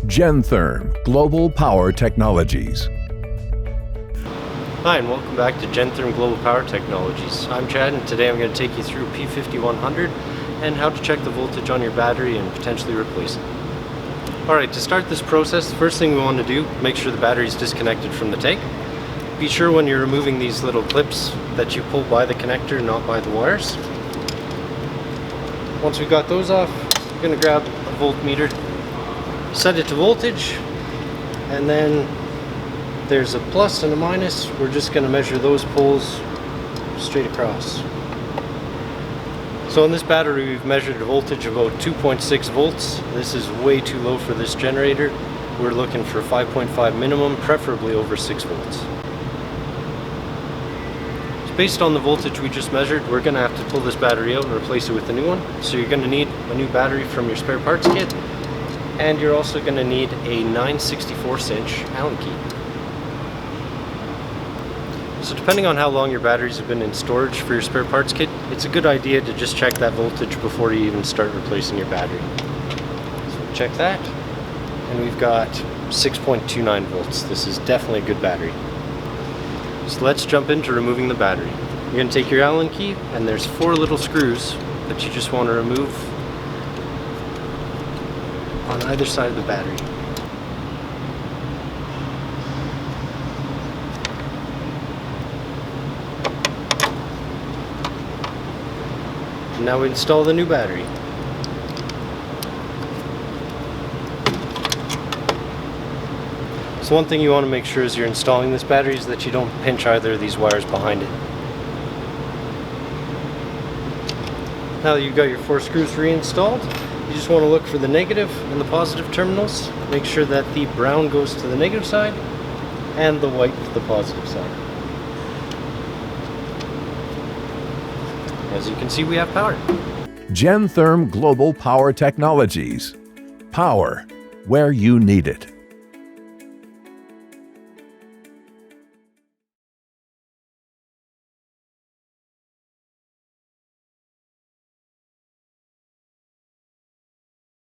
Gentherm Global Power Technologies. Hi, and welcome back to Gentherm Global Power Technologies. I'm Chad, and today I'm going to take you through P-5100 and how to check the voltage on your battery and potentially replace it. Alright, to start this process, the first thing we want to do, make sure the battery is disconnected from the TEG. Be sure when you're removing these little clips that you pull by the connector, not by the wires. Once we've got those off, we're going to grab a voltmeter, set it to voltage, and then there's a plus and a minus. We're just going to measure those poles straight across. So in this battery we've measured a voltage of about 2.6 volts. This is way too low for this generator. We're looking for 5.5 minimum, preferably over 6 volts. So based on the voltage we just measured, we're going to have to pull this battery out and replace it with a new one. So you're going to need a new battery from your spare parts kit, and you're also going to need a 9/64 inch Allen key. So depending on how long your batteries have been in storage for your spare parts kit, it's a good idea to just check that voltage before you even start replacing your battery. So check that, and we've got 6.29 volts. This is definitely a good battery. So let's jump into removing the battery. You're going to take your Allen key, and there's 4 little screws that you just want to remove on either side of the battery. And now we install the new battery. So one thing you want to make sure as you're installing this battery is that you don't pinch either of these wires behind it. Now that you've got your 4 screws reinstalled, you just want to look for the negative and the positive terminals. Make sure that the brown goes to the negative side and the white to the positive side. As you can see, we have power. Gentherm Global Power Technologies. Power where you need it.